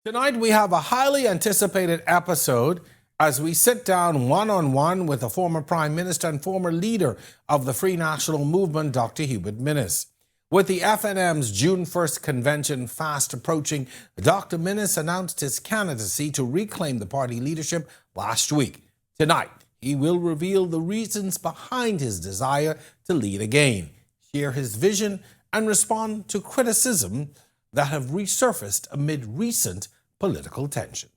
Tonight, we have a highly anticipated episode as we sit down one-on-one with the former Prime Minister and former leader of the Free National Movement, Dr. Hubert Minnis. With the FNM's June 1st convention fast approaching, Dr. Minnis announced his candidacy to reclaim the party leadership last week. Tonight, he will reveal the reasons behind his desire to lead again, share his vision, and respond to criticism that have resurfaced amid recent political tensions.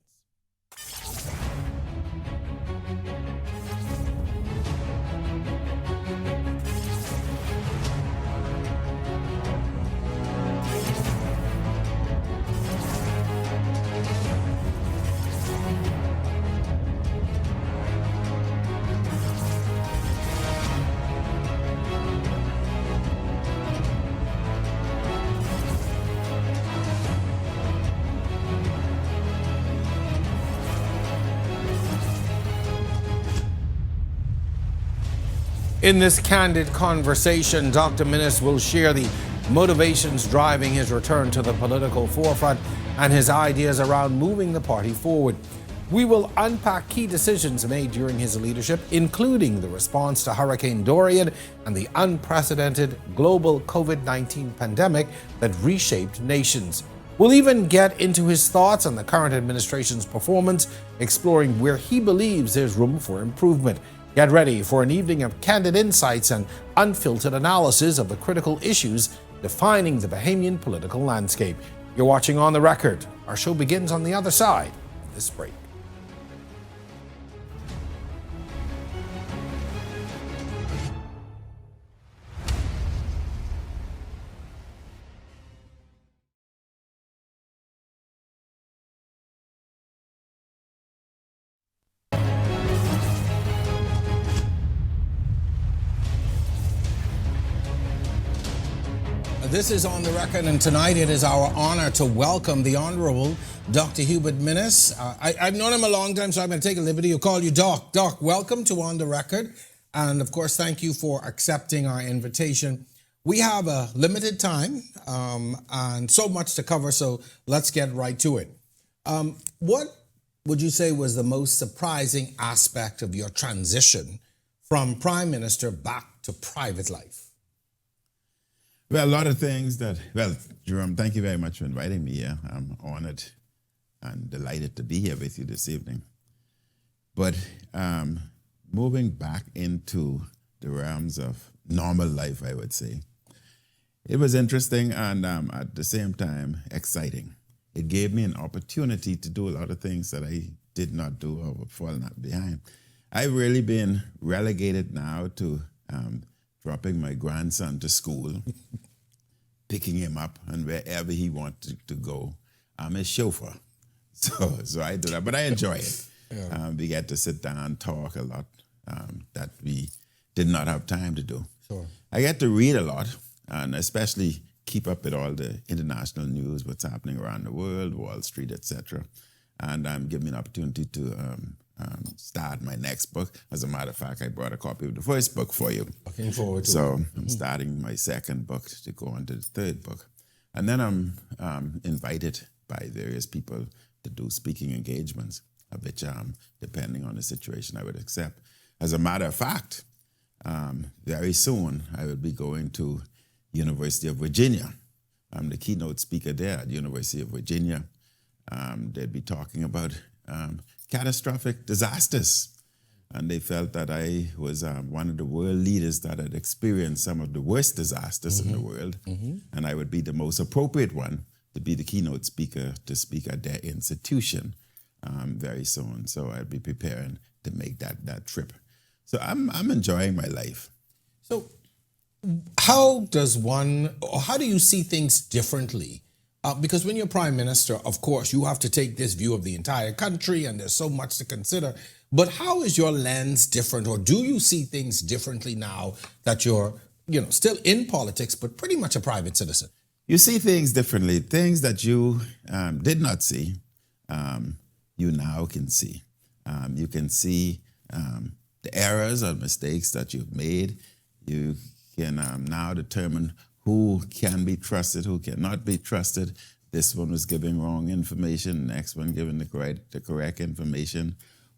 In this candid conversation, Dr. Minnis will share the motivations driving his return to the political forefront and his ideas around moving the party forward. We will unpack key decisions made during his leadership, including the response to Hurricane Dorian and the unprecedented global COVID-19 pandemic that reshaped nations. We'll even get into his thoughts on the current administration's performance, exploring where he believes there's room for improvement. Get ready for an evening of candid insights and unfiltered analysis of the critical issues defining the Bahamian political landscape. You're watching On the Record. Our show begins on the other side of this break. This is On the Record, and tonight it is our honor to welcome the Honorable Dr. Hubert Minnis. I've known him a long time, so I'm going to take a liberty to call you Doc. Doc, welcome to On the Record, and of course, thank you for accepting our invitation. We have a limited time and so much to cover, so let's get right to it. What would you say was the most surprising aspect of your transition from Prime Minister back to private life? Well, a lot of things Jerome, thank you very much for inviting me here. I'm honored and delighted to be here with you this evening. But moving back into the realms of normal life, I would say, it was interesting and at the same time exciting. It gave me an opportunity to do a lot of things that I did not do or would fall behind. I've really been relegated now to dropping my grandson to school, picking him up, and wherever he wanted to go, I'm his chauffeur. So I do that, but I enjoy it. Yeah. We get to sit down, talk a lot that we did not have time to do. Sure. I get to read a lot, and especially keep up with all the international news, what's happening around the world, Wall Street, etc. And give me an opportunity to start my next book. As a matter of fact, I brought a copy of the first book for you. Looking forward to it. So I'm starting my second book to go on to the third book. And then I'm invited by various people to do speaking engagements, of which, depending on the situation, I would accept. As a matter of fact, very soon I will be going to University of Virginia. I'm the keynote speaker there at University of Virginia. They'll be talking about catastrophic disasters. And they felt that I was one of the world leaders that had experienced some of the worst disasters in the world. And I would be the most appropriate one to be the keynote speaker to speak at their institution very soon. So I'll be preparing to make that trip. So I'm enjoying my life. So how do you see things differently? Because when you're prime minister, of course, you have to take this view of the entire country, and there's so much to consider. But how is your lens different, or do you see things differently now that you're, still in politics, but pretty much a private citizen? You see things differently. Things that you did not see, you now can see. You can see the errors or mistakes that you've made. You can now determine who can be trusted, who cannot be trusted, This one was giving wrong information, next one giving the correct information,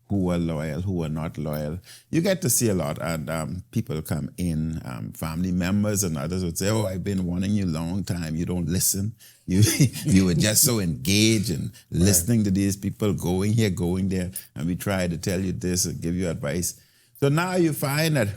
who are loyal, who are not loyal. You get to see a lot, and people come in, family members and others would say, oh, I've been wanting you a long time. You don't listen. You were just so engaged and listening to these people, going here, going there, and we try to tell you this and give you advice. So now you find that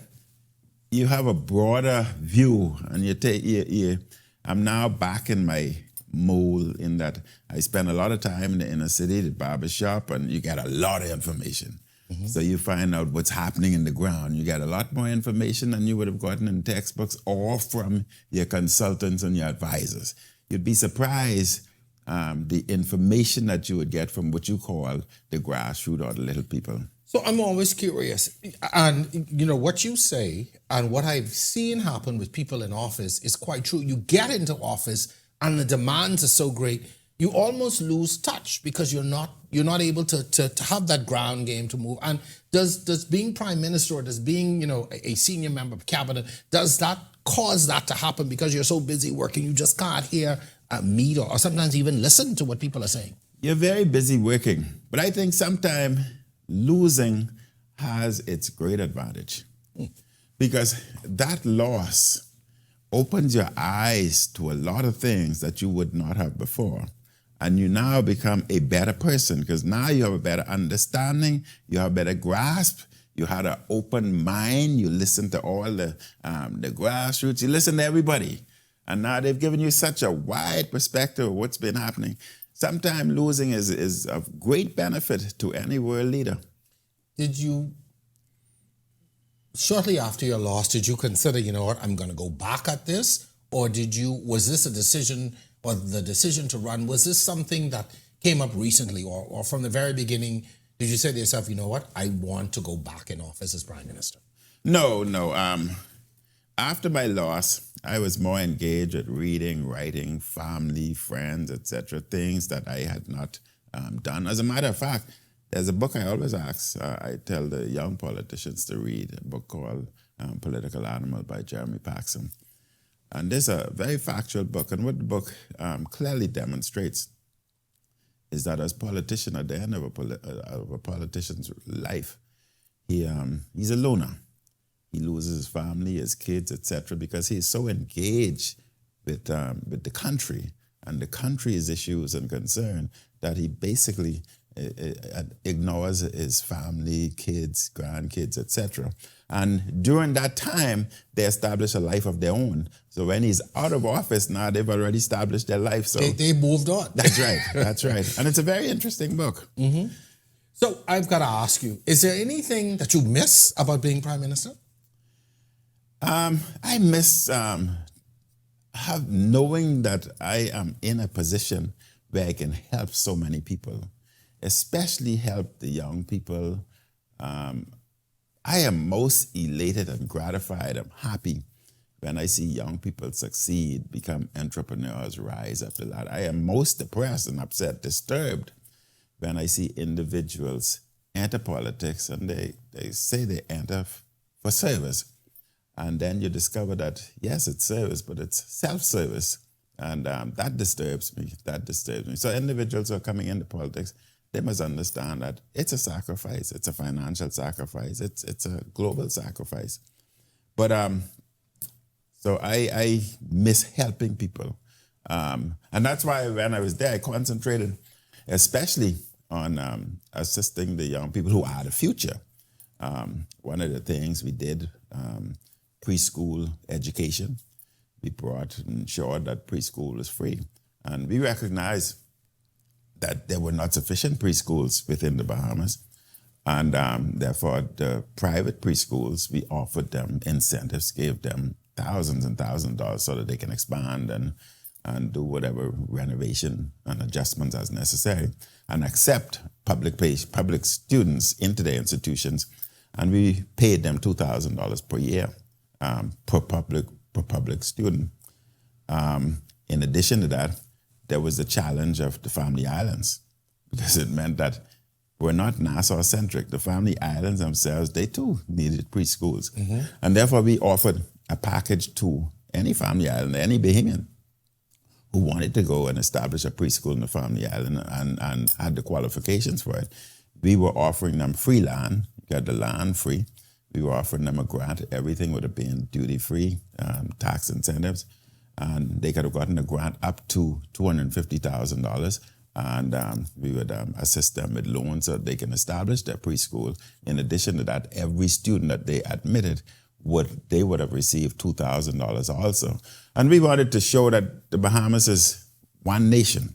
you have a broader view, and I'm now back in my mold in that I spend a lot of time in the inner city, the barbershop, and you get a lot of information. So you find out what's happening in the ground. You get a lot more information than you would have gotten in textbooks or from your consultants and your advisors. You'd be surprised the information that you would get from what you call the grassroots or the little people. So I'm always curious, and you know what you say and what I've seen happen with people in office is quite true. You get into office and the demands are so great, you almost lose touch because you're not able to have that ground game to move. And does being prime minister or does being a senior member of cabinet, does that cause that to happen because you're so busy working you just can't hear, meet or sometimes even listen to what people are saying? You're very busy working, but I think sometimes losing has its great advantage because that loss opens your eyes to a lot of things that you would not have before. And you now become a better person because now you have a better understanding, you have a better grasp, you had an open mind, you listen to all the grassroots, you listen to everybody. And now they've given you such a wide perspective of what's been happening. Sometimes losing is of great benefit to any world leader. Did you, shortly after your loss, did you consider, I'm going to go back at this? Or was this a decision, or the decision to run, was this something that came up recently or from the very beginning, did you say to yourself, I want to go back in office as prime minister? No. After my loss, I was more engaged at reading, writing, family, friends, etc., things that I had not done. As a matter of fact, there's a book I always ask, I tell the young politicians to read, a book called Political Animal by Jeremy Paxson. And this is a very factual book, and what the book clearly demonstrates is that as a politician, at the end of a politician's life, he's a loner. He loses his family, his kids, etc., because he's so engaged with the country and the country's issues and concern that he basically ignores his family, kids, grandkids, etc. And during that time, they establish a life of their own. So when he's out of office now, they've already established their life. So they moved on. That's right. That's right. And it's a very interesting book. Mm-hmm. So I've got to ask you, is there anything that you miss about being prime minister? I miss knowing that I am in a position where I can help so many people, especially help the young people. I am most elated and gratified. I'm happy when I see young people succeed, become entrepreneurs, rise up the ladder. I am most depressed and upset, disturbed when I see individuals enter politics and they say they enter for service. And then you discover that, yes, it's service, but it's self-service. And that disturbs me. So individuals who are coming into politics, they must understand that it's a sacrifice. It's a financial sacrifice. It's a global sacrifice. But so I miss helping people. And that's why when I was there, I concentrated especially on assisting the young people who are the future. One of the things we did, preschool education. We brought and ensured that preschool was free. And we recognized that there were not sufficient preschools within the Bahamas. And therefore, the private preschools, we offered them incentives, gave them thousands and thousands of dollars so that they can expand and do whatever renovation and adjustments as necessary and accept public students into their institutions. And we paid them $2,000 per year per public student. In addition to that, there was the challenge of the family islands because it meant that we're not Nassau-centric. The family islands themselves, they too needed preschools. Mm-hmm. And therefore we offered a package to any family island, any Bahamian who wanted to go and establish a preschool in the Family Island and had the qualifications for it. We were offering them free land, got the land free. We were offering them a grant, everything would have been duty-free, tax incentives, and they could have gotten a grant up to $250,000, and we would assist them with loans so they can establish their preschool. In addition to that, every student that they admitted would have received $2,000 also. And we wanted to show that the Bahamas is one nation.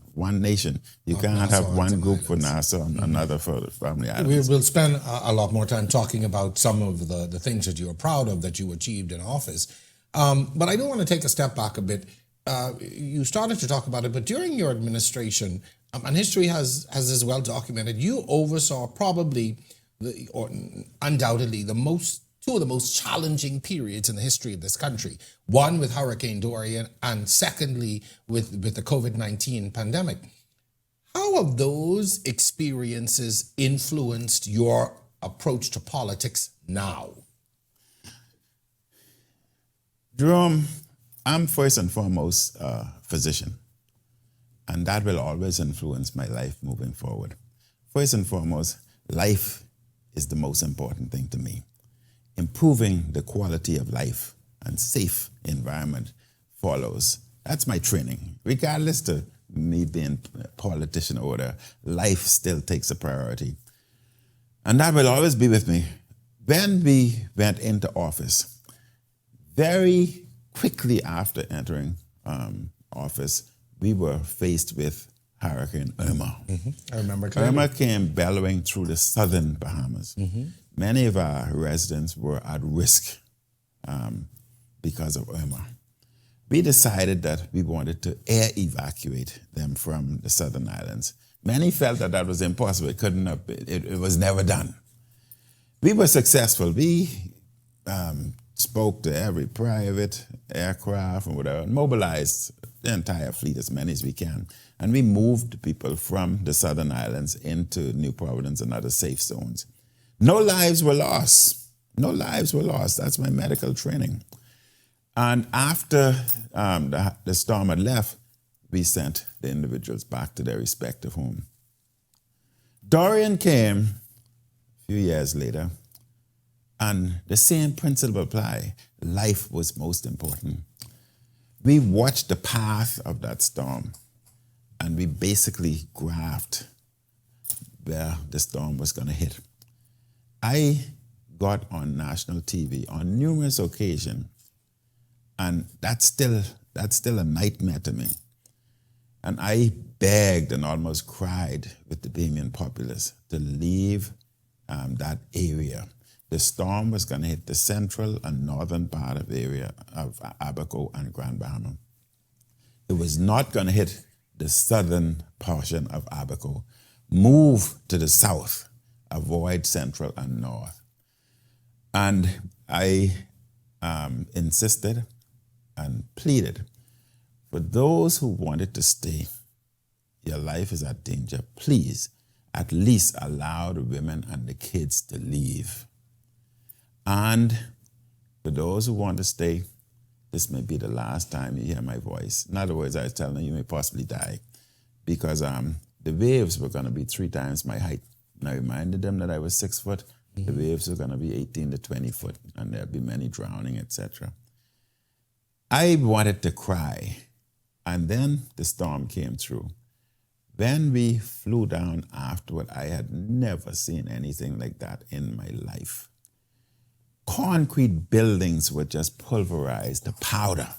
You can't have one group for Nassau and another for the Family Islands. We'll spend a lot more time talking about some of the things that you are proud of that you achieved in office. But I do want to take a step back a bit. You started to talk about it, but during your administration, and history has this well documented, you oversaw probably, undoubtedly, two of the most challenging periods in the history of this country. One with Hurricane Dorian, and secondly with the COVID-19 pandemic. How have those experiences influenced your approach to politics now? Jerome, I'm first and foremost a physician, and that will always influence my life moving forward. First and foremost, life is the most important thing to me. Improving the quality of life and safe environment follows. That's my training. Regardless to me being a politician or whatever, life still takes a priority. And that will always be with me. When we went into office, very quickly after entering office, we were faced with Hurricane Irma. I remember clearly. Irma came bellowing through the southern Bahamas. Many of our residents were at risk because of Irma. We decided that we wanted to air evacuate them from the southern islands. Many felt that was impossible. It was never done. We were successful. We spoke to every private aircraft and whatever, and mobilized the entire fleet, as many as we can. And we moved people from the southern islands into New Providence and other safe zones. No lives were lost. That's my medical training. And after the storm had left, we sent the individuals back to their respective home. Dorian came a few years later, and the same principle applied. Life was most important. We watched the path of that storm, and we basically graphed where the storm was going to hit. I got on national TV on numerous occasions, and that's still a nightmare to me. And I begged and almost cried with the Bahamian populace to leave that area. The storm was going to hit the central and northern part of the area of Abaco and Grand Bahama. It was not going to hit the southern portion of Abaco. Move to the south. Avoid central and north. And I insisted and pleaded for those who wanted to stay. Your life is at danger. Please, at least allow the women and the kids to leave. And for those who want to stay, this may be the last time you hear my voice. In other words, I was telling them you may possibly die because the waves were going to be 3 times my height. And I reminded them that I was 6 foot. The waves were going to be 18 to 20 foot, and there'd be many drowning, etc. I wanted to cry, and then the storm came through. When we flew down afterward, I had never seen anything like that in my life. Concrete buildings were just pulverized, the powder.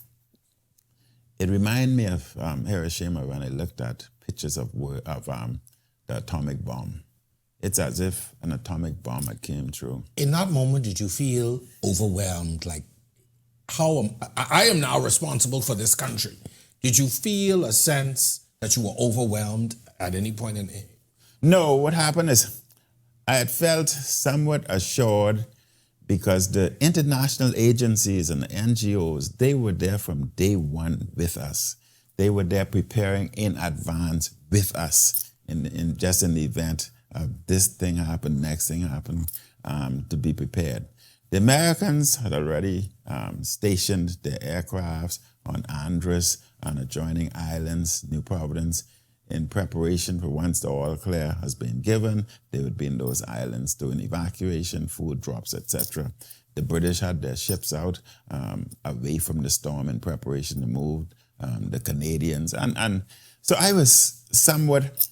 It reminded me of Hiroshima when I looked at pictures of the atomic bomb. It's as if an atomic bomb had came through. In that moment, did you feel overwhelmed? Like, I am now responsible for this country. Did you feel a sense that you were overwhelmed at any point in it? No, what happened is I had felt somewhat assured because the international agencies and the NGOs, they were there from day one with us. They were there preparing in advance with us in just in the event of this thing happened, next thing happened, to be prepared. The Americans had already stationed their aircrafts on Andros and adjoining islands, New Providence, in preparation for once the all clear has been given, they would be in those islands doing evacuation, food drops, etc. The British had their ships out away from the storm in preparation to move. The Canadians, and so I was somewhat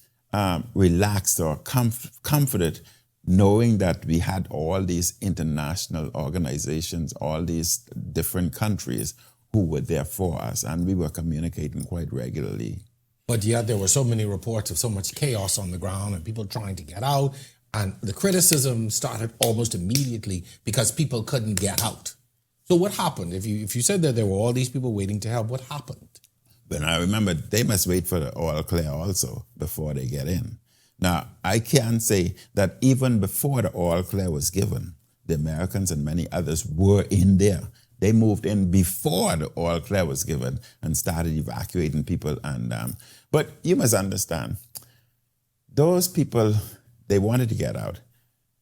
relaxed or comforted knowing that we had all these international organizations, all these different countries who were there for us, and we were communicating quite regularly. But yet there were so many reports of so much chaos on the ground and people trying to get out, and the criticism started almost immediately because people couldn't get out. So what happened? If you said that there were all these people waiting to help, what happened? But I remember they must wait for the all clear also before they get in. Now, I can say that even before the all clear was given, the Americans and many others were in there. They moved in before the all clear was given and started evacuating people. But you must understand, those people, they wanted to get out.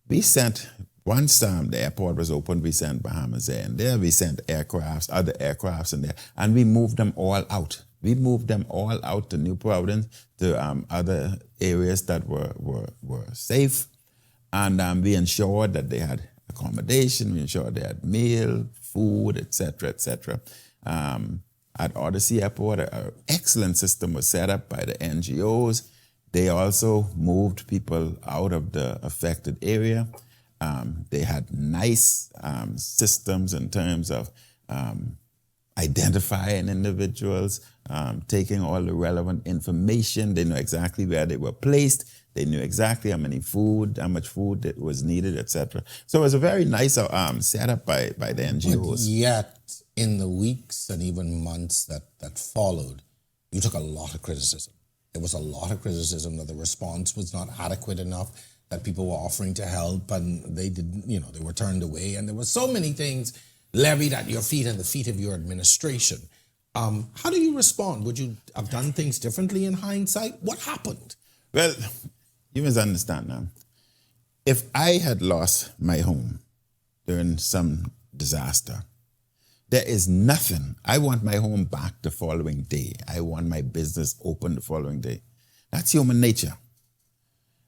We sent, once the airport was opened, we sent Bahamas Air in there. We sent aircrafts, other aircrafts in there, and we moved them all out. We moved them all out to New Providence, to other areas that were safe. And we ensured that they had accommodation, we ensured they had meal, food, etc., etc. At Odyssey Airport, an excellent system was set up by the NGOs. They also moved people out of the affected area. They had nice systems in terms of identifying individuals, taking all the relevant information. They knew exactly where they were placed. They knew exactly how much food that was needed, etc. So it was a very nice setup by the NGOs. But yet, in the weeks and even months that followed, you took a lot of criticism. There was a lot of criticism that the response was not adequate enough, that people were offering to help and they didn't, they were turned away. And there were so many things levied at your feet and the feet of your administration. How do you respond? Would you have done things differently in hindsight? What happened? Well, you must understand now. If I had lost my home during some disaster, there is nothing. I want my home back the following day. I want my business open the following day. That's human nature.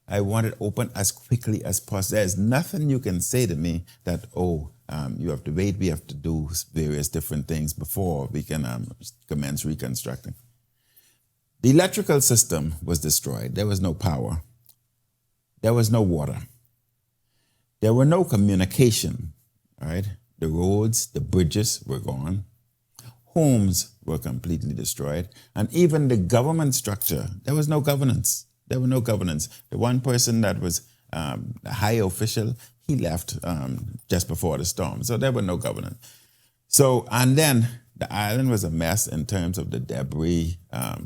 I want it open as quickly as possible. There's nothing you can say to me that, you have to wait, we have to do various different things before we can commence reconstructing. The electrical system was destroyed. There was no power. There was no water. There were no communication, right? The roads, the bridges were gone. Homes were completely destroyed. And even the government structure, there was no governance. There were no governance. The one person that was a high official, he left just before the storm. So there were no governance. So, and then the island was a mess in terms of the debris that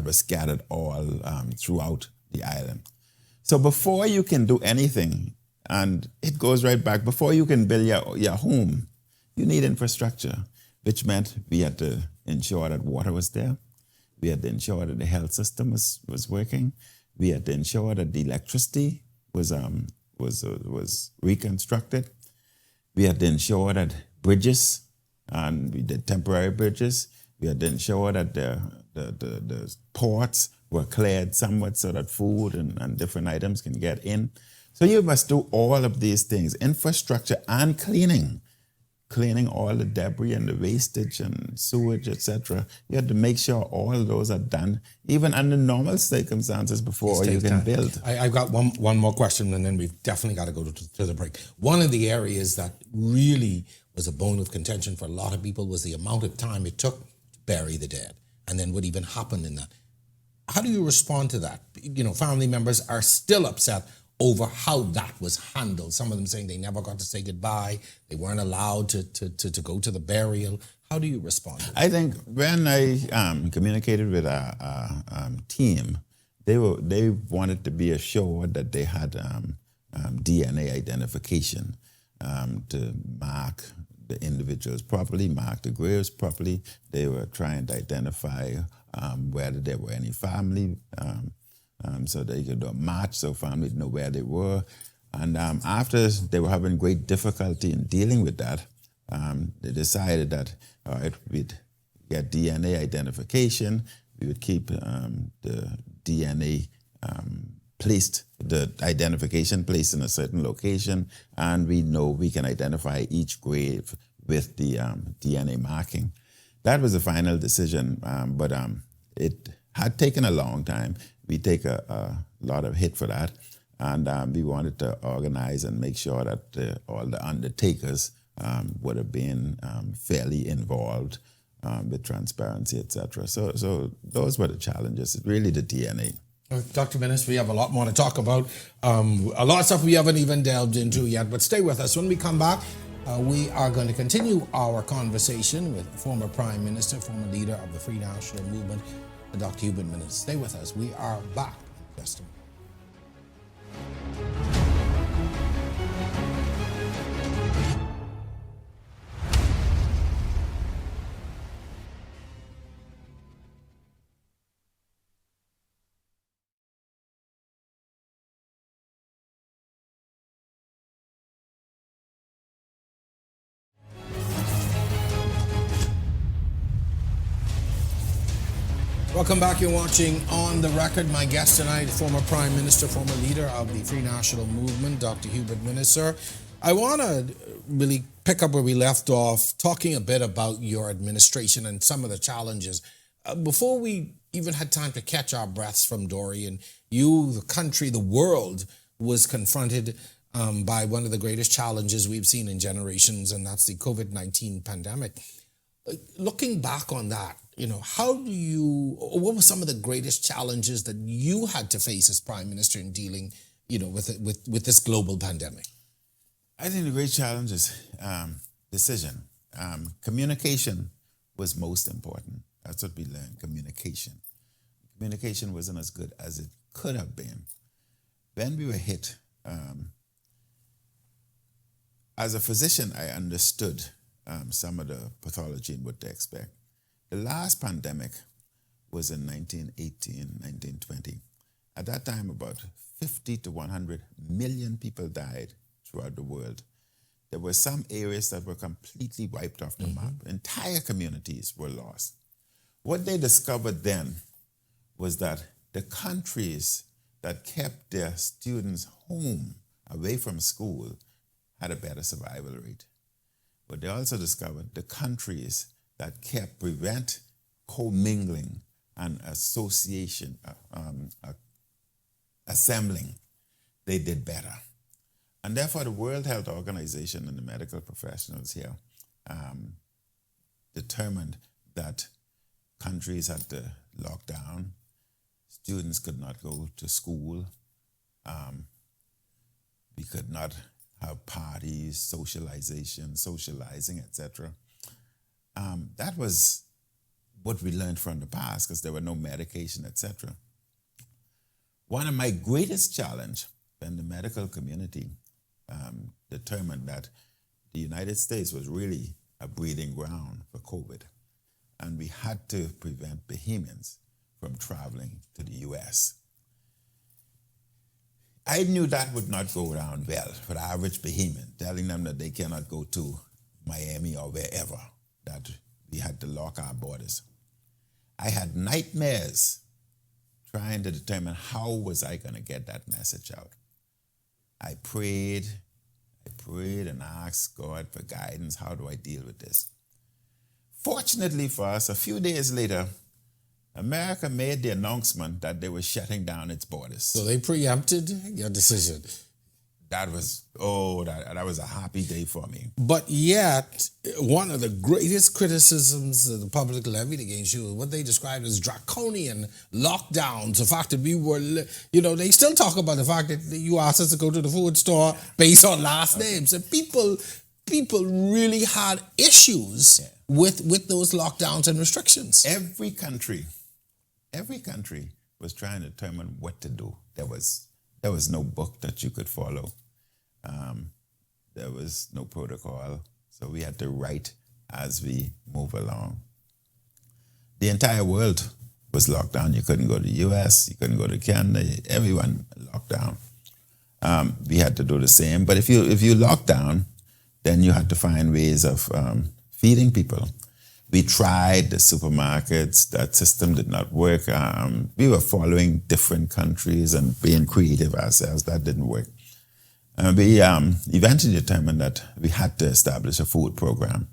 was scattered all throughout the island. So before you can do anything, and it goes right back, before you can build your home, you need infrastructure, which meant we had to ensure that water was there. We had to ensure that the health system was working. We had to ensure that the electricity was reconstructed. We had to ensure that bridges, and we did temporary bridges. We had to ensure that the ports were cleared somewhat so that food and different items can get in. So you must do all of these things, infrastructure and cleaning all the debris and the wastage and sewage, etc. You have to make sure all of those are done, even under normal circumstances, before you can build. I've got one more question, and then we've definitely got to go to the break. One of the areas that really was a bone of contention for a lot of people was the amount of time it took to bury the dead, and then what even happened in that. How do you respond to that? Family members are still upset over how that was handled. Some of them saying they never got to say goodbye. They weren't allowed to go to the burial. How do you respond to that? I think when I communicated with our team, they wanted to be assured that they had DNA identification to mark the individuals properly, mark the graves properly. They were trying to identify whether there were any family, so they could do a match so families know where they were. And after they were having great difficulty in dealing with that, they decided that, all right, we'd get DNA identification. We would keep the DNA the identification placed in a certain location, and we know we can identify each grave with the DNA marking. That was the final decision, but it had taken a long time. We take a lot of hit for that, and we wanted to organize and make sure that all the undertakers would have been fairly involved with transparency, etc. So those were the challenges. Really, the DNA. Dr. Minnis, we have a lot more to talk about. A lot of stuff we haven't even delved into yet, but stay with us. When we come back, we are going to continue our conversation with former Prime Minister, former leader of the Free National Movement, Dr. Hubert Minnis. Stay with us. We are back in just a moment. Welcome back. You're watching On the Record. My guest tonight, former Prime Minister, former leader of the Free National Movement, Dr. Hubert Minnis. Sir, I want to really pick up where we left off, talking a bit about your administration and some of the challenges. Before we even had time to catch our breaths from Dorian, you, the country, the world was confronted by one of the greatest challenges we've seen in generations, and that's the COVID-19 pandemic. Looking back on that, what were some of the greatest challenges that you had to face as Prime Minister in dealing, with this global pandemic? I think the great challenge is decision. Communication was most important. That's what we learned, communication. Communication wasn't as good as it could have been. When we were hit, as a physician, I understood some of the pathology and what to expect. The last pandemic was in 1918, 1920. At that time, about 50 to 100 million people died throughout the world. There were some areas that were completely wiped off the map. Entire communities were lost. What they discovered then was that the countries that kept their students home, away from school, had a better survival rate. But they also discovered the countries that prevent commingling and assembling, they did better. And therefore, the World Health Organization and the medical professionals here determined that countries had to lock down, students could not go to school, we could not have parties, socializing, etc. That was what we learned from the past, because there were no medication, etc. One of my greatest challenge when the medical community determined that the United States was really a breeding ground for COVID, and we had to prevent Bahamians from traveling to the U.S. I knew that would not go down well for the average Bahamian, telling them that they cannot go to Miami or wherever, that we had to lock our borders. I had nightmares trying to determine how was I going to get that message out. I prayed and asked God for guidance. How do I deal with this? Fortunately for us, a few days later, America made the announcement that they were shutting down its borders. So they preempted your decision. That was a happy day for me. But yet, one of the greatest criticisms that the public levied against you is what they described as draconian lockdowns. The fact that we were, they still talk about the fact that you asked us to go to the food store based on last names. And people really had issues with those lockdowns and restrictions. Every country was trying to determine what to do. There was no book that you could follow. There was no protocol. So we had to write as we move along. The entire world was locked down. You couldn't go to the US, you couldn't go to Canada, everyone locked down. We had to do the same. But if you locked down, then you had to find ways of feeding people. We tried the supermarkets. That system did not work. We were following different countries and being creative ourselves. That didn't work. We eventually determined that we had to establish a food program.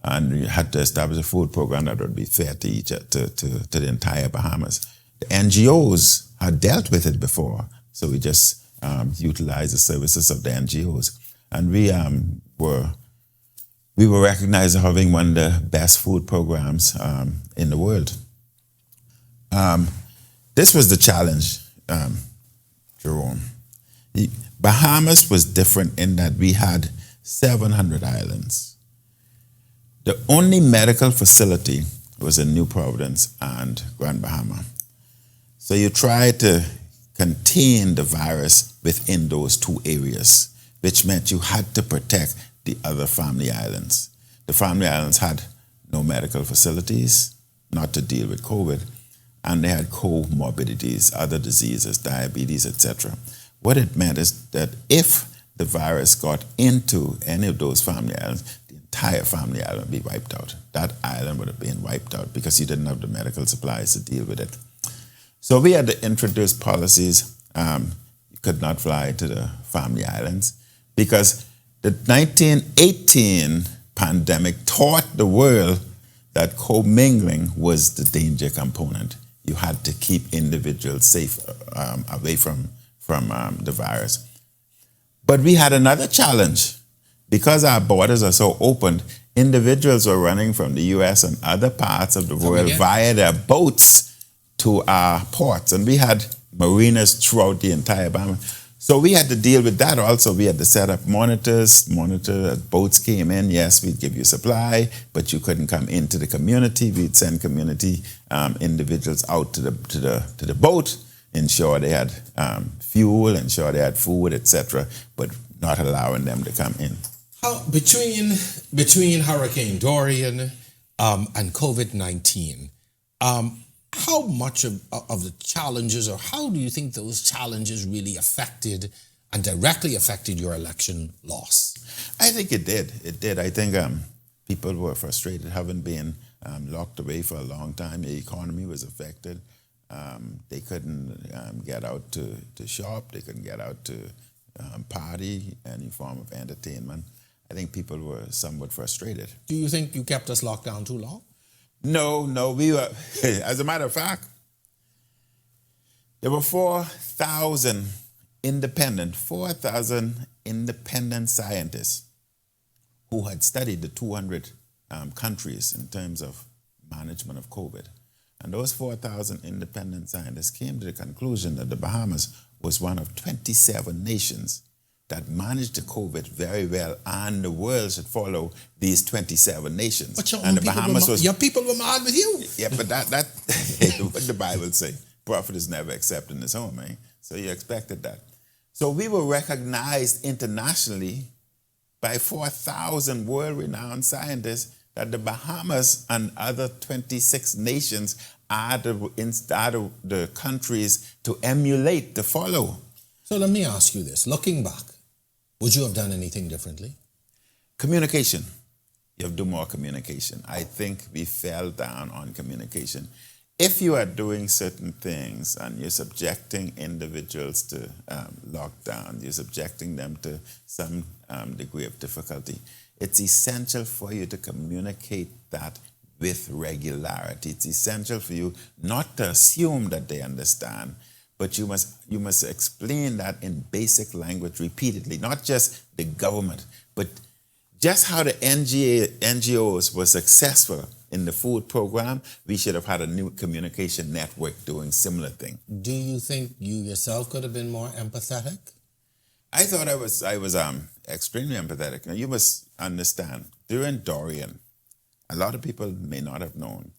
And we had to establish a food program that would be fair to the entire Bahamas. The NGOs had dealt with it before, so we just utilized the services of the NGOs. And we were recognized as having one of the best food programs in the world. This was the challenge, Jerome. Bahamas was different in that we had 700 islands. The only medical facility was in New Providence and Grand Bahama. So you try to contain the virus within those two areas, which meant you had to protect the other family islands. The family islands had no medical facilities, not to deal with COVID, and they had comorbidities, other diseases, diabetes, etc. What it meant is that if the virus got into any of those family islands, the entire family island would be wiped out. That island would have been wiped out because you didn't have the medical supplies to deal with it. So we had to introduce policies. You could not fly to the family islands because the 1918 pandemic taught the world that commingling was the danger component. You had to keep individuals safe away from the virus. But we had another challenge. Because our borders are so open, individuals were running from the US and other parts of the world via their boats to our ports. And we had marinas throughout the entire Bahamas. So we had to deal with that also. We had to set up monitors, monitor as boats came in. Yes, we'd give you supply, but you couldn't come into the community. We'd send community individuals out to the boat, ensure they had fuel, ensure they had food, etc., but not allowing them to come in. How, between Hurricane Dorian and COVID-19, how much of the challenges, or how do you think those challenges really affected and directly affected your election loss? I think it did. It did. I think people were frustrated, having been locked away for a long time. The economy was affected. They couldn't get out to shop. They couldn't get out to party, any form of entertainment. I think people were somewhat frustrated. Do you think you kept us locked down too long? No, we were, as a matter of fact, there were 4,000 independent scientists who had studied the 200 countries in terms of management of COVID. And those 4,000 independent scientists came to the conclusion that the Bahamas was one of 27 nations that managed the COVID very well, and the world should follow these 27 nations. But your, and the Bahamas your people were mad with you. Yeah, but that what the Bible say, prophet is never accepted in his home, eh? So you expected that. So we were recognized internationally by 4,000 world-renowned scientists that the Bahamas and other 26 nations are the countries to emulate, to follow. So let me ask you this, looking back, would you have done anything differently? Communication. You have to do more communication. I think we fell down on communication. If you are doing certain things and you're subjecting individuals to lockdown, you're subjecting them to some degree of difficulty, it's essential for you to communicate that with regularity. It's essential for you not to assume that they understand, but you must explain that in basic language repeatedly, not just the government, but just how the NGOs were successful in the food program. We should have had a new communication network doing similar thing. Do you think you yourself could have been more empathetic? I thought I was extremely empathetic. Now, you must understand, during Dorian, a lot of people may not have known.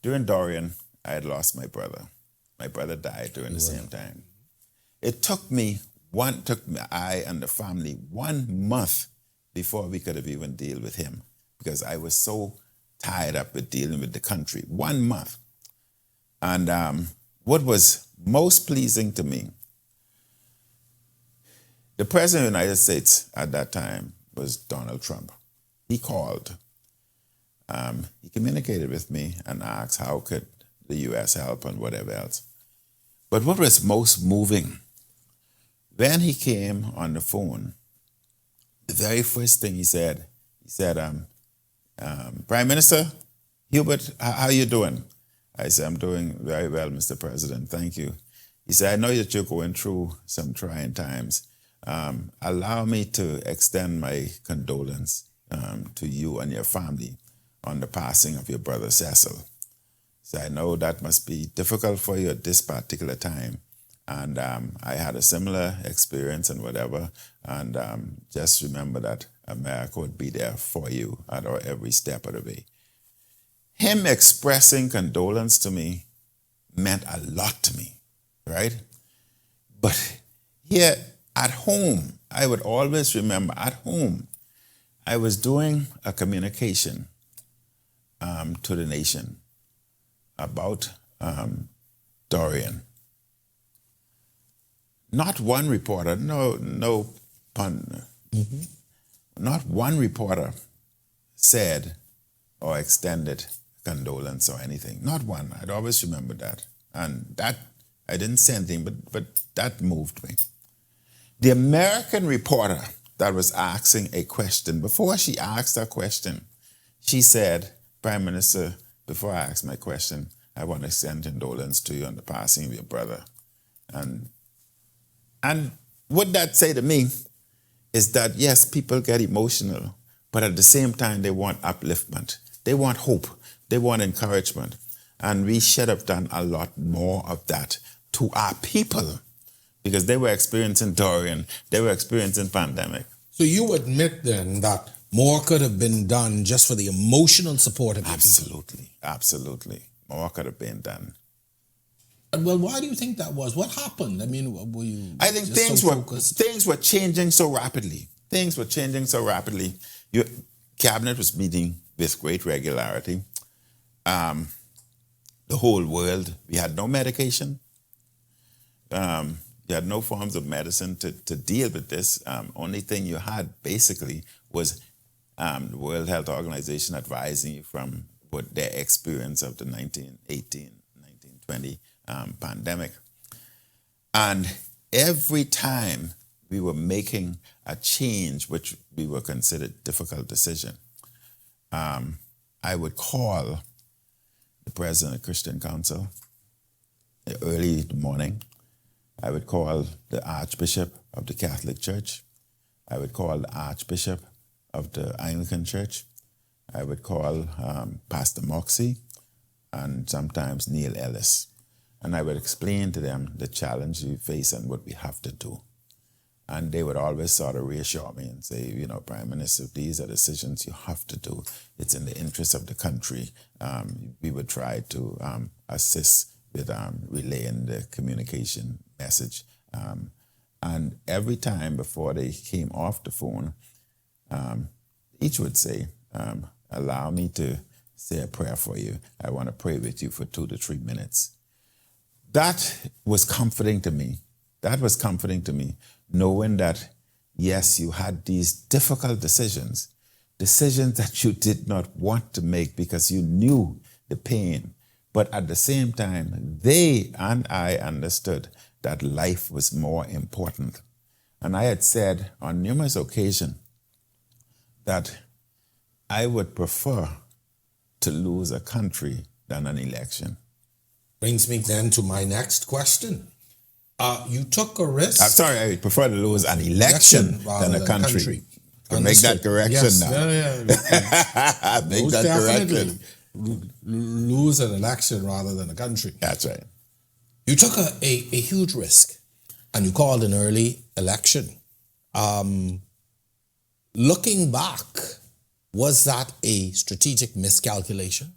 During Dorian, I had lost my brother. My brother died during the same time. It took I and the family 1 month before we could have even dealt with him, because I was so tied up with dealing with the country. 1 month. And what was most pleasing to me, the President of the United States at that time was Donald Trump. He called he communicated with me and asked how could the U.S. help and whatever else. But what was most moving, when he came on the phone, the very first thing he said, Prime Minister Hubert, how you doing? I said, I'm doing very well, Mr. President, thank you. He said, I know that you're going through some trying times. Allow me to extend my condolence to you and your family on the passing of your brother Cecil. So I know that must be difficult for you at this particular time. And I had a similar experience and whatever. And just remember that America would be there for you at every step of the way. Him expressing condolence to me meant a lot to me, right? But here at home, I would always remember at home, I was doing a communication to the nation about Dorian. Not one reporter, no pun, not one reporter said or extended condolence or anything. Not one. I'd always remember that. And that, I didn't say anything, but that moved me. The American reporter that was asking a question, before she asked her question, she said, Prime Minister, before I ask my question, I want to extend condolence to you on the passing of your brother. And what that say to me is that, yes, people get emotional, but at the same time, they want upliftment. They want hope. They want encouragement. And we should have done a lot more of that to our people because they were experiencing Dorian. They were experiencing pandemic. So you admit then that more could have been done just for the emotional support of your people? Absolutely. More could have been done. Well, why do you think that was? What happened? I mean, were you I think things were changing so rapidly. Things were changing so rapidly. Your cabinet was meeting with great regularity. The whole world, we had no medication. You had no forms of medicine to deal with this. Only thing you had basically was the World Health Organization advising you from what their experience of the 1918, 1920 pandemic. And every time we were making a change, which we were considered difficult decision, I would call the president of the Christian Council early in the morning. I would call the Archbishop of the Catholic Church. I would call the Archbishop of the Anglican Church. I would call Pastor Moxie and sometimes Neil Ellis. And I would explain to them the challenge we face and what we have to do. And they would always sort of reassure me and say, you know, Prime Minister, these are decisions you have to do. It's in the interest of the country. We would try to assist with relaying the communication message. And every time before they came off the phone, each would say, allow me to say a prayer for you. I want to pray with you for 2 to 3 minutes. That was comforting to me. That was comforting to me, knowing that, yes, you had these difficult decisions that you did not want to make because you knew the pain. But at the same time, they and I understood that life was more important. And I had said on numerous occasions that I would prefer to lose a country than an election. Brings me then to my next question. You took a risk. I'm sorry, I prefer to lose an election than a country. Make that correction now. Yeah. Make Most that definitely. correction. Lose an election rather than a country. That's right. You took a huge risk and you called an early election. Looking back, was that a strategic miscalculation?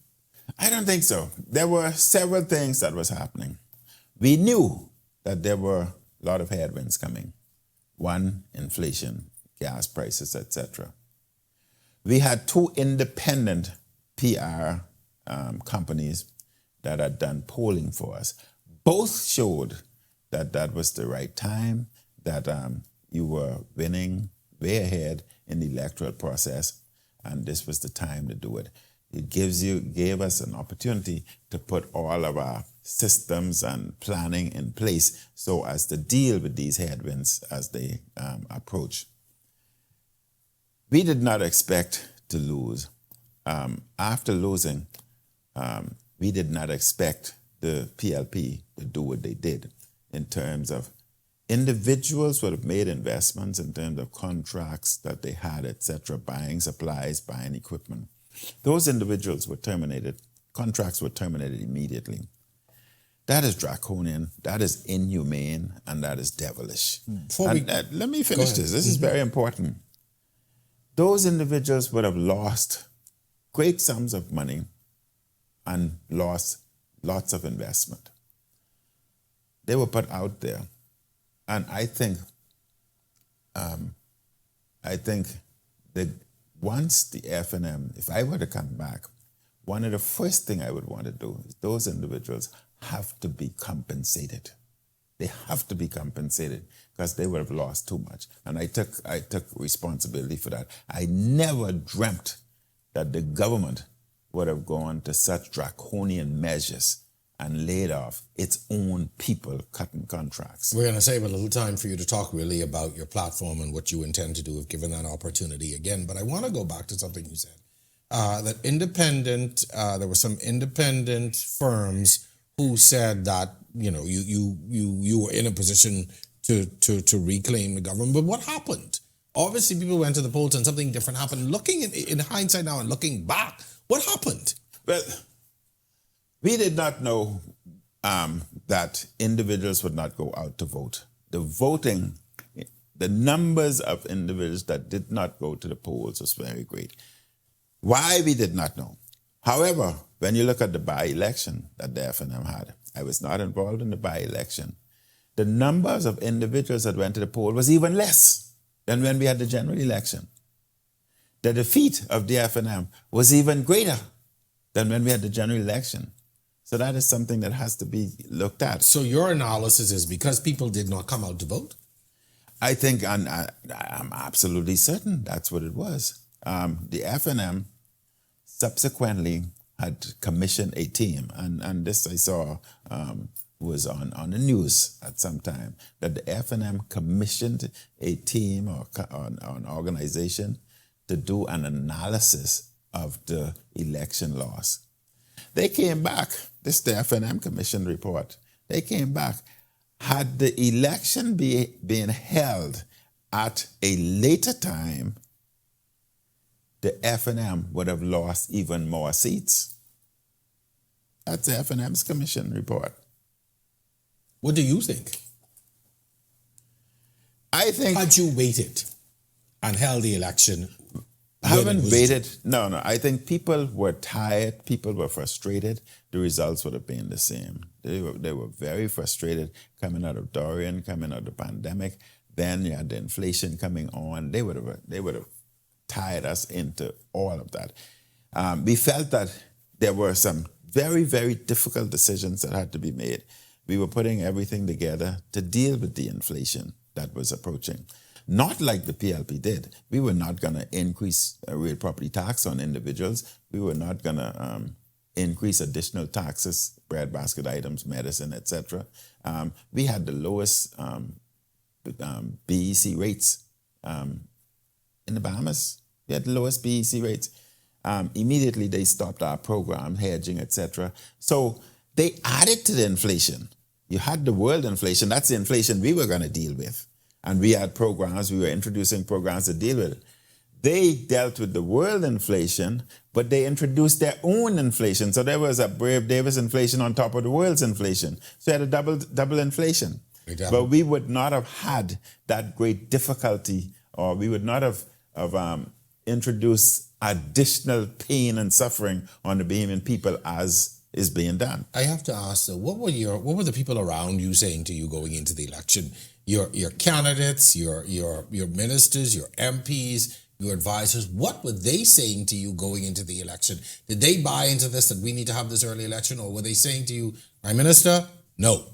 I don't think so. There were several things that was happening. We knew that there were a lot of headwinds coming. One, inflation, gas prices, etc. We had 2 independent PR companies that had done polling for us. Both showed that that was the right time, that you were winning way ahead in the electoral process, and this was the time to do it. It gave us an opportunity to put all of our systems and planning in place so as to deal with these headwinds as they approach. We did not expect to lose. After losing, we did not expect the PLP to do what they did in terms of individuals would have made investments in terms of contracts that they had, etc., buying supplies, buying equipment. Those individuals were terminated. Contracts were terminated immediately. That is draconian, that is inhumane, and that is devilish. Let me finish this. This is very important. Those individuals would have lost great sums of money and lost lots of investment. They were put out there. And I think that once the F&M, if I were to come back, one of the first thing I would want to do is those individuals have to be compensated. They have to be compensated because they would have lost too much. And I took responsibility for that. I never dreamt that the government would have gone to such draconian measures and laid off its own people cutting contracts. We're going to save a little time for you to talk really about your platform and what you intend to do if given that opportunity again. But I want to go back to something you said. That there were some independent firms who said that, you know, you were in a position to reclaim the government. But what happened? Obviously, people went to the polls and something different happened. Looking in hindsight now and looking back, what happened? Well, we did not know that individuals would not go out to vote. The voting, the numbers of individuals that did not go to the polls was very great. Why, we did not know. However, when you look at the by-election that the F&M had, I was not involved in the by-election, the numbers of individuals that went to the poll was even less than when we had the general election. The defeat of the F&M was even greater than when we had the general election. So that is something that has to be looked at. So your analysis is because people did not come out to vote? I think, and I'm absolutely certain that's what it was. The F&M subsequently had commissioned a team, and this I saw was on the news at some time, that the F&M commissioned a team or an organization to do an analysis of the election loss. They came back, this is the F&M Commission report, they came back, had the election been held at a later time, the F&M would have lost even more seats. That's the F&M's Commission report. What do you think? I think... Had you waited and held the election... Haven't waited. No. I think people were tired. People were frustrated. The results would have been the same. They were very frustrated coming out of Dorian, coming out of the pandemic. Then you had the inflation coming on. They would have tied us into all of that. We felt that there were some very, very difficult decisions that had to be made. We were putting everything together to deal with the inflation that was approaching. Not like the PLP did. We were not going to increase real property tax on individuals. We were not going to increase additional taxes, breadbasket items, medicine, etc. We had the lowest BEC rates in the Bahamas. We had the lowest BEC rates. Immediately they stopped our program, hedging, etc. So they added to the inflation. You had the world inflation. That's the inflation we were going to deal with. And we had programs, we were introducing programs to deal with it. They dealt with the world inflation, but they introduced their own inflation. So there was a Brave Davis inflation on top of the world's inflation. So you had a double inflation. Exactly. But we would not have had that great difficulty, or we would not have introduced additional pain and suffering on the Bahamian people as is being done. I have to ask, though, what were the people around you saying to you going into the election? Your candidates, your ministers, your MPs, your advisors, what were they saying to you going into the election? Did they buy into this, that we need to have this early election, or were they saying to you, Prime Minister, no?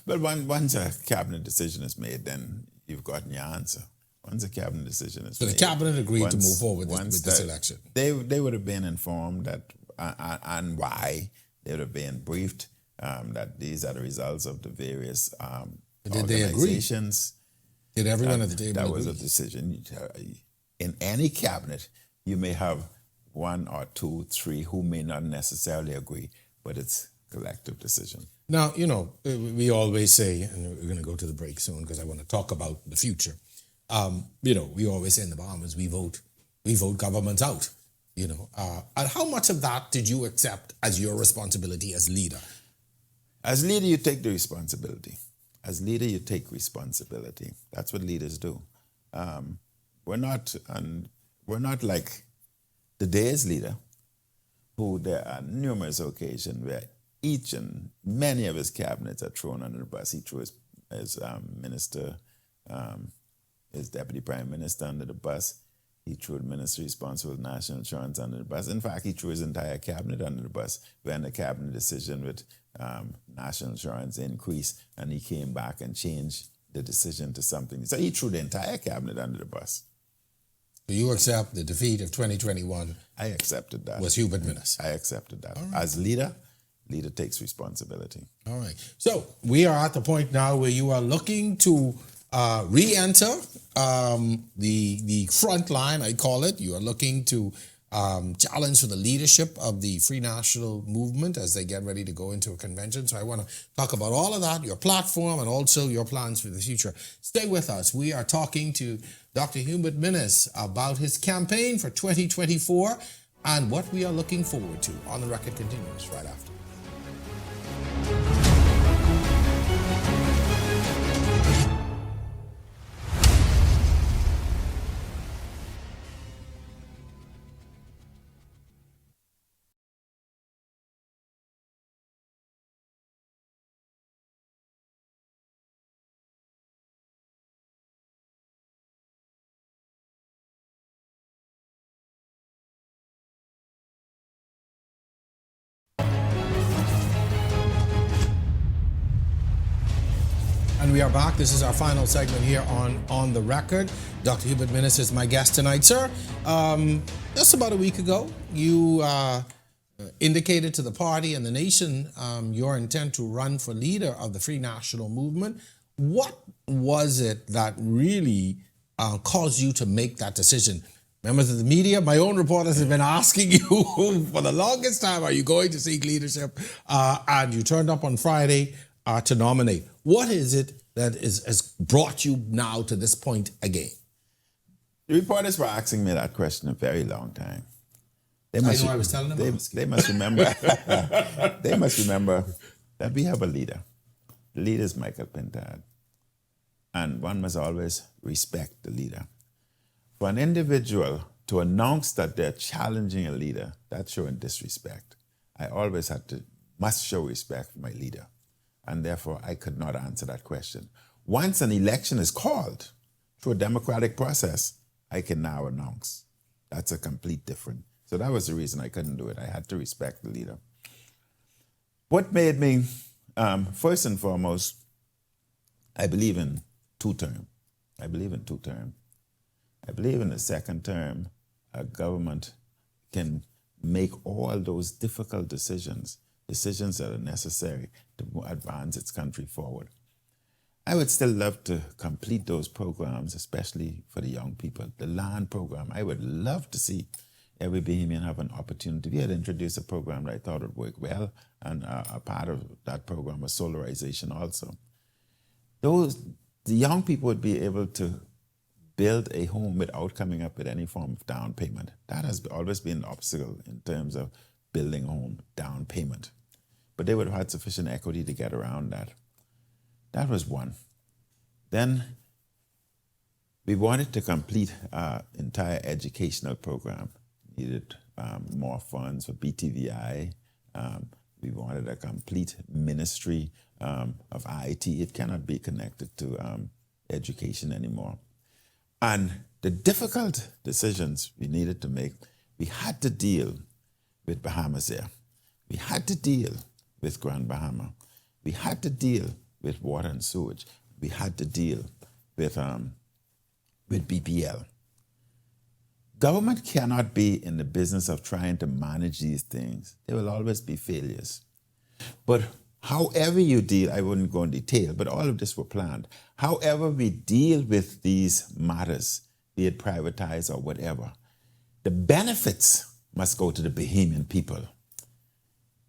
But once a cabinet decision is made, then you've gotten your answer. Once a cabinet decision is So the made, cabinet agreed to move forward with this that- election. They would have been informed that and why. They would have been briefed that these are the results of the various Did they agree? organizations. Did everyone at the table That agree? was a decision. In any cabinet, you may have one or two, three who may not necessarily agree, but it's collective decision. Now, you know, we always say, and we're going to go to the break soon because I want to talk about the future. You know, we always say in the Bahamas, we vote governments out. You know, and how much of that did you accept as your responsibility as leader? As leader, you take the responsibility. As leader, you take responsibility. That's what leaders do. We're not like the day's leader, who there are numerous occasions where each and many of his cabinets are thrown under the bus. He threw his minister, his deputy prime minister under the bus. He threw the minister responsible for national insurance under the bus. In fact, he threw his entire cabinet under the bus when the cabinet decision with national insurance increase, and he came back and changed the decision to something. So he threw the entire cabinet under the bus. Do you accept the defeat of 2021? I accepted that. Was Hubert Minnis? I accepted that. Right. As leader takes responsibility. All right. So we are at the point now where you are looking to re-enter the front line, I call it. You are looking to challenge for the leadership of the Free National Movement as they get ready to go into a convention. So I want to talk about all of that, your platform, and also your plans for the future. Stay with us. We are talking to Dr. Hubert Minnis about his campaign for 2024 and what we are looking forward to. On the Record continues right after. And we are back. This is our final segment here on the Record. Dr. Hubert Minnis is my guest tonight, sir. Just about a week ago, you indicated to the party and the nation your intent to run for leader of the Free National Movement. What was it that really caused you to make that decision? Members of the media, my own reporters have been asking you for the longest time, are you going to seek leadership? And you turned up on Friday to nominate. What is it that has brought you now to this point again? The reporters were asking me that question a very long time. I was telling them. They must remember. They must remember that we have a leader. The leader is Michael Pintard, and one must always respect the leader. For an individual to announce that they're challenging a leader, that's showing disrespect. I always must show respect for my leader, and therefore I could not answer that question. Once an election is called through a democratic process, I can now announce. That's a complete different. So that was the reason I couldn't do it. I had to respect the leader. What made me, first and foremost, I believe in two-term. I believe in two-term. I believe in the second term, a government can make all those difficult decisions that are necessary to advance its country forward. I would still love to complete those programs, especially for the young people. The land program, I would love to see every Bahamian have an opportunity. We had introduced a program that I thought would work well, and a part of that program was solarization also. The young people would be able to build a home without coming up with any form of down payment. That has always been an obstacle in terms of building a home, down payment. But they would have had sufficient equity to get around that. That was one. Then we wanted to complete our entire educational program. Needed more funds for BTVI. We wanted a complete ministry of IT. It cannot be connected to education anymore. And the difficult decisions we needed to make, we had to deal with Bahamas Air. We had to deal with Grand Bahama. We had to deal with water and sewage. We had to deal with with BPL. Government cannot be in the business of trying to manage these things. There will always be failures. But however you deal, I wouldn't go in detail, but all of this were planned. However we deal with these matters, be it privatized or whatever, the benefits must go to the Bahamian people.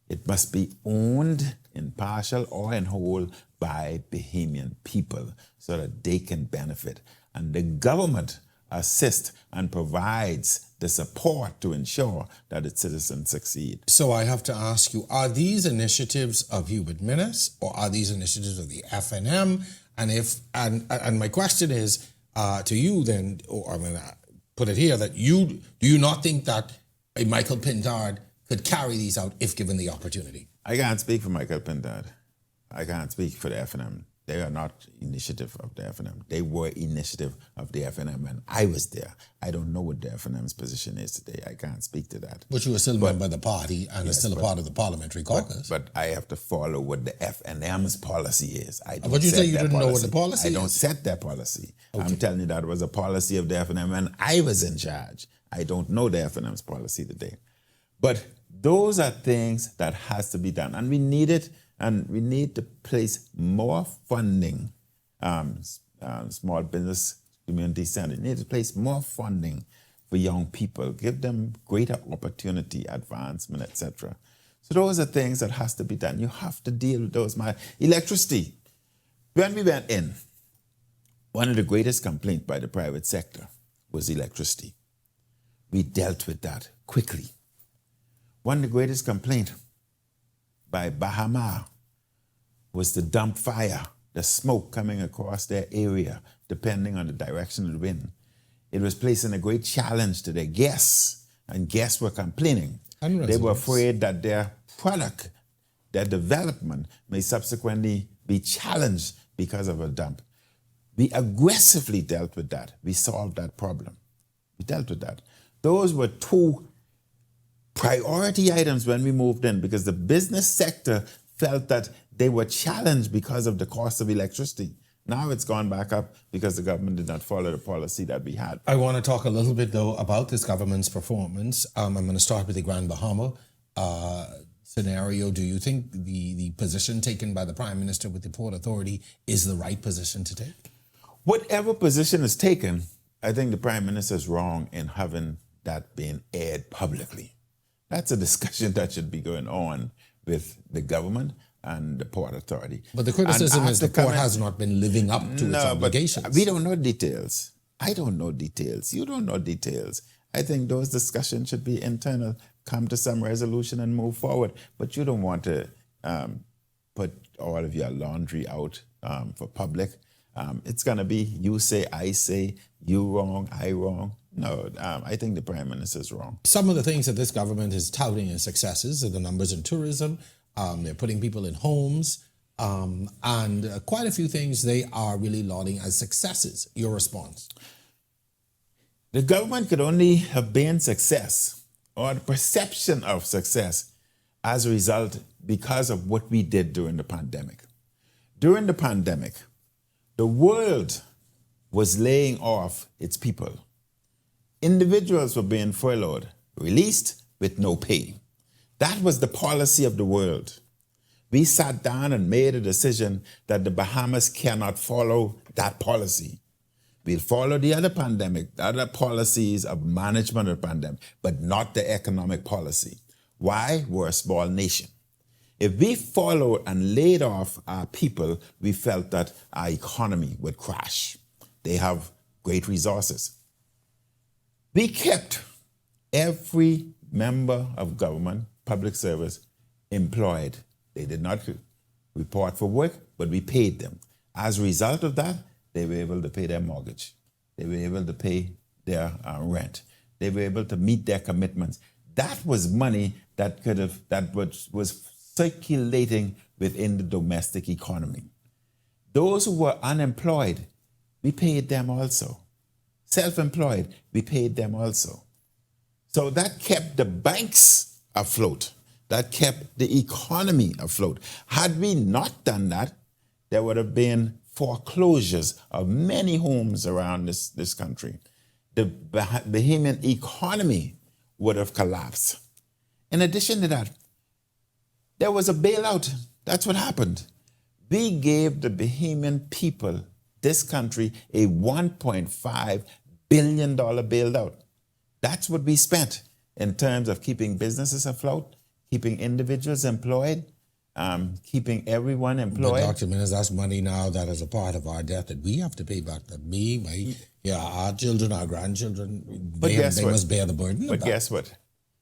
It must be owned in partial or in whole by Bahamian people so that they can benefit. And the government assists and provides the support to ensure that its citizens succeed. So I have to ask you, are these initiatives of Hubert Minnis or are these initiatives of the FNM? And my question is to you then, or I'm going to put it here, that do you not think that a Michael Pintard could carry these out if given the opportunity? I can't speak for Michael Pintard. I can't speak for the FNM. They are not initiative of the FNM. They were initiative of the FNM, and I was there. I don't know what the FNM's position is today. I can't speak to that. But you were still a member of the party and are still a part of the parliamentary caucus. But I have to follow what the FNM's policy is. I don't But you set say you their didn't know what policy. the policy I is. don't set their policy. Okay. I'm telling you that was a policy of the FNM, and I was in charge. I don't know the FNM's policy today. But those are things that has to be done, and we need it, and we need to place more funding. Small business community center. You need to place more funding for young people, give them greater opportunity, advancement, etc. So those are things that has to be done. You have to deal with those. Electricity. When we went in, one of the greatest complaints by the private sector was electricity. We dealt with that quickly. One of the greatest complaints by Bahama was the dump fire, the smoke coming across their area, depending on the direction of the wind. It was placing a great challenge to their guests, and guests were complaining. They were afraid that their product, their development, may subsequently be challenged because of a dump. We aggressively dealt with that. We solved that problem. We dealt with that. Those were two priority items when we moved in, because the business sector felt that they were challenged because of the cost of electricity. Now it's gone back up because the government did not follow the policy that we had. I want to talk a little bit, though, about this government's performance. I'm going to start with the Grand Bahama scenario. Do you think the position taken by the Prime Minister with the Port Authority is the right position to take? Whatever position is taken, I think the Prime Minister is wrong in having that being aired publicly. That's a discussion that should be going on with the government and the Port Authority. But the criticism is the port has not been living up to its obligations. But we don't know details. I don't know details. You don't know details. I think those discussions should be internal, come to some resolution and move forward. But you don't want to put all of your laundry out for public. It's going to be you say, I say, you wrong, I wrong. No, I think the Prime Minister is wrong. Some of the things that this government is touting as successes are the numbers in tourism. They're putting people in homes, and quite a few things they are really lauding as successes. Your response? The government could only have been success, or the perception of success, as a result because of what we did during the pandemic. During the pandemic, the world was laying off its people. Individuals were being furloughed, released with no pay. That was the policy of the world. We sat down and made a decision that the Bahamas cannot follow that policy. We'll follow the other policies of management of the pandemic, but not the economic policy. Why? We're a small nation. If we followed and laid off our people, we felt that our economy would crash. They have great resources. We kept every member of government, public service, employed. They did not report for work, but we paid them. As a result of that, they were able to pay their mortgage. They were able to pay their rent. They were able to meet their commitments. That was money that was circulating within the domestic economy. Those who were unemployed, we paid them also. Self-employed, we paid them also. So that kept the banks afloat. That kept the economy afloat. Had we not done that, there would have been foreclosures of many homes around this country. The Bahamian economy would have collapsed. In addition to that, there was a bailout. That's what happened. We gave the Bahamian people, this country, a $1.5 billion bailout. That's what we spent in terms of keeping businesses afloat, keeping individuals employed, keeping everyone employed. But Dr. Minnis, that's money now that is a part of our debt that we have to pay back. That our children, our grandchildren, they must bear the burden. But guess what?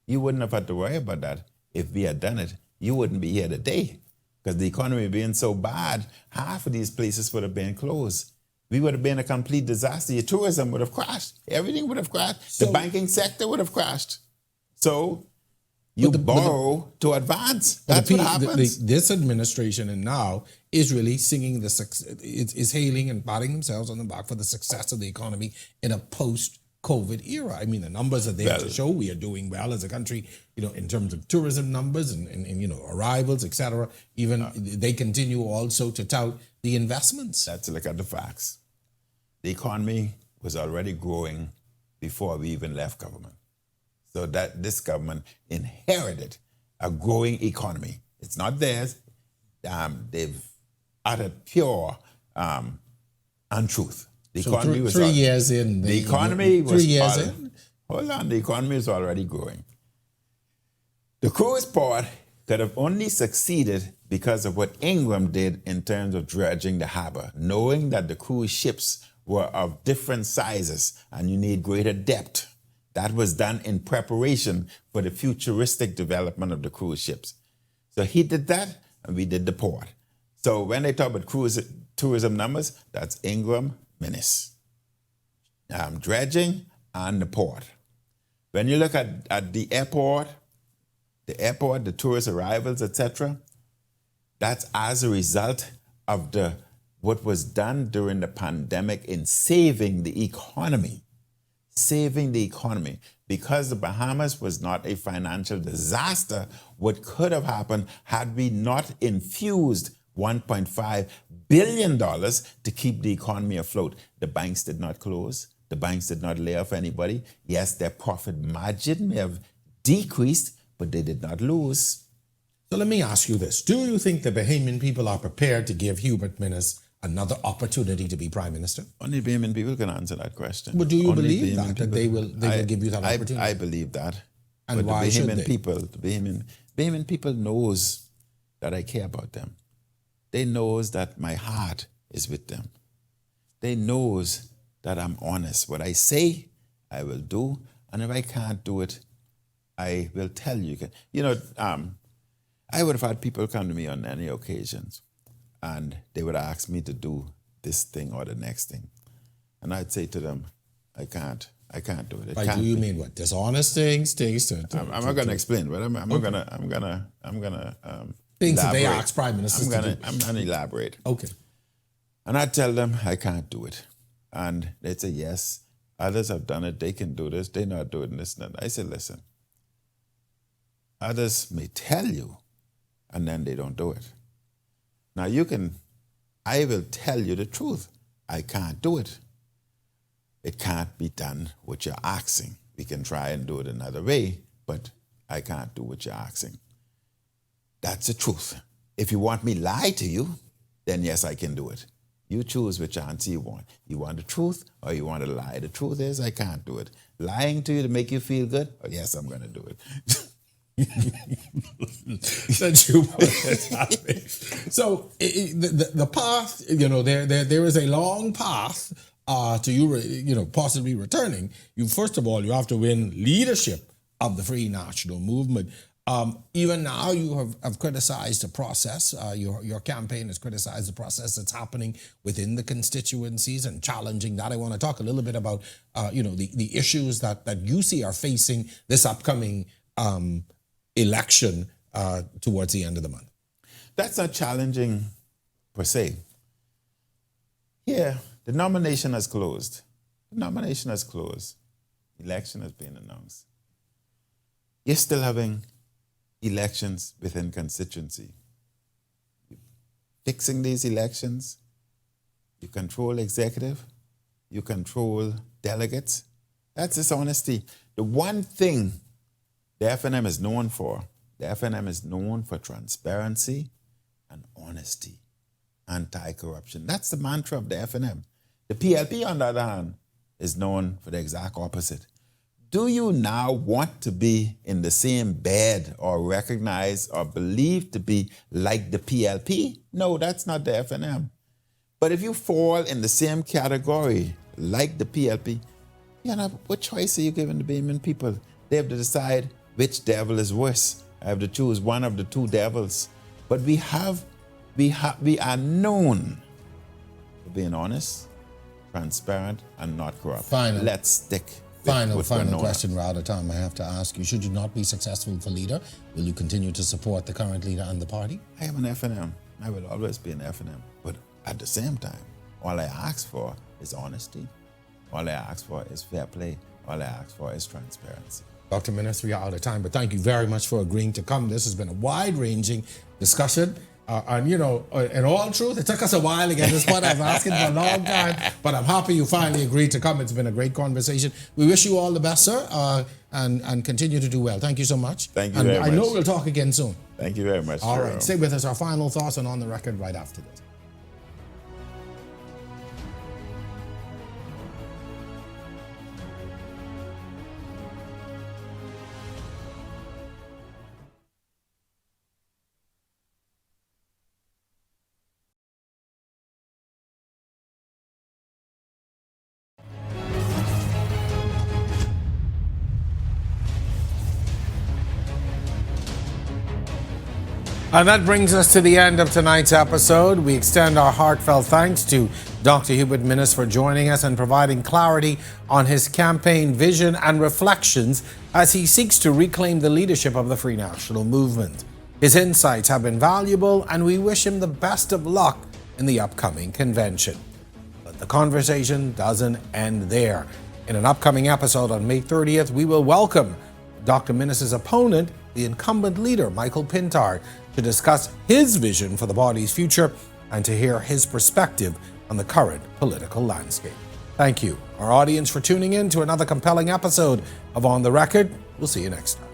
You wouldn't have had to worry about that if we had done it. You wouldn't be here today because the economy being so bad, half of these places would have been closed. We would have been a complete disaster. Your tourism would have crashed. Everything would have crashed. The banking sector would have crashed. So you borrow to advance. That's what happens. This administration and now is really singing the success, is hailing and patting themselves on the back for the success of the economy in a post-COVID era. I mean, the numbers are there to show we are doing well as a country, in terms of tourism numbers and arrivals, etc. Even they continue also to tout the investments. Let's look at the facts. The economy was already growing before we even left government. So that this government inherited a growing economy. It's not theirs. They've uttered pure untruth. The economy was 3 years in. The economy was 3 years in. Hold on, the economy is already growing. The cruise port could have only succeeded because of what Ingram did in terms of dredging the harbor, knowing that the cruise ships were of different sizes and you need greater depth. That was done in preparation for the futuristic development of the cruise ships. So he did that, and we did the port. So when they talk about tourism numbers, that's Ingram, Minnis, dredging, and the port. When you look at the airport, the tourist arrivals, etc., that's as a result of what was done during the pandemic in saving the economy. Saving the economy. Because the Bahamas was not a financial disaster, what could have happened had we not infused $1.5 billion to keep the economy afloat. The banks did not close. The banks did not lay off anybody. Yes, their profit margin may have decreased, but they did not lose. So let me ask you this. Do you think the Bahamian people are prepared to give Hubert Minnis another opportunity to be Prime Minister? Only Bahamian people can answer that question. But do you believe that they will give you that opportunity? I believe that. And but why should they? The Bahamian people knows that I care about them. They knows that my heart is with them. They knows that I'm honest. What I say, I will do. And if I can't do it, I will tell you. I would have had people come to me on any occasions and they would ask me to do this thing or the next thing. And I'd say to them, I can't do it. Do you mean what? Dishonest things? I'm not going to explain, but I'm gonna things that they ask Prime Ministers to do. I'm gonna elaborate. Okay. And I tell them I can't do it. And they'd say, yes, others have done it, they can do this, they're not doing this and that. I said, listen, others may tell you and then they don't do it. Now I will tell you the truth. I can't do it. It can't be done what you're asking. We can try and do it another way, but I can't do what you're asking. That's the truth. If you want me to lie to you, then yes, I can do it. You choose which answer you want. You want the truth or you want to lie. The truth is I can't do it. Lying to you to make you feel good? Oh, yes, I'm going to do it. So the path, there is a long path to you, possibly returning. First of all, you have to win leadership of the Free National Movement. Even now, you have criticized the process. Your campaign has criticized the process that's happening within the constituencies and challenging that. I want to talk a little bit about, the issues that you see are facing this upcoming election towards the end of the month. That's not challenging per se. Yeah, the nomination has closed. Election has been announced. You're still having elections within constituency. Fixing these elections you control executive, you control delegates. That's dishonesty. The one thing the FNM is known for, the FNM is known for transparency and honesty, anti-corruption. That's the mantra of the FNM. The PLP, on the other hand, is known for the exact opposite. Do you now want to be in the same bed or recognized or believed to be like the PLP? No, that's not the FNM. But if you fall in the same category like the PLP, you know, what choice are you giving the Bayman people? They have to decide which devil is worse. I have to choose one of the two devils. But we are known for being honest, transparent, and not corrupt. Final. Let's stick. Final question. We're out of time. I have to ask you, should you not be successful for leader, will you continue to support the current leader and the party? I am an FNM. I will always be an FNM. But at the same time, all I ask for is honesty. All I ask for is fair play. All I ask for is transparency. Dr. Minnis, we are out of time, but thank you very much for agreeing to come. This has been a wide-ranging discussion. And, you know, in all truth, it took us a while to get this spot. I was asking for a long time, but I'm happy you finally agreed to come. It's been a great conversation. We wish you all the best, sir, and continue to do well. Thank you so much. Thank you very much. I know we'll talk again soon. Thank you very much. All right, stay with us. Our final thoughts on the Record right after this. And that brings us to the end of tonight's episode. We extend our heartfelt thanks to Dr. Hubert Minnis for joining us and providing clarity on his campaign vision and reflections as he seeks to reclaim the leadership of the Free National Movement. His insights have been valuable, and we wish him the best of luck in the upcoming convention. But the conversation doesn't end there. In an upcoming episode on May 30th, we will welcome Dr. Minnis' opponent, the incumbent leader, Michael Pintard, to discuss his vision for the party's future and to hear his perspective on the current political landscape. Thank you, our audience, for tuning in to another compelling episode of On the Record. We'll see you next time.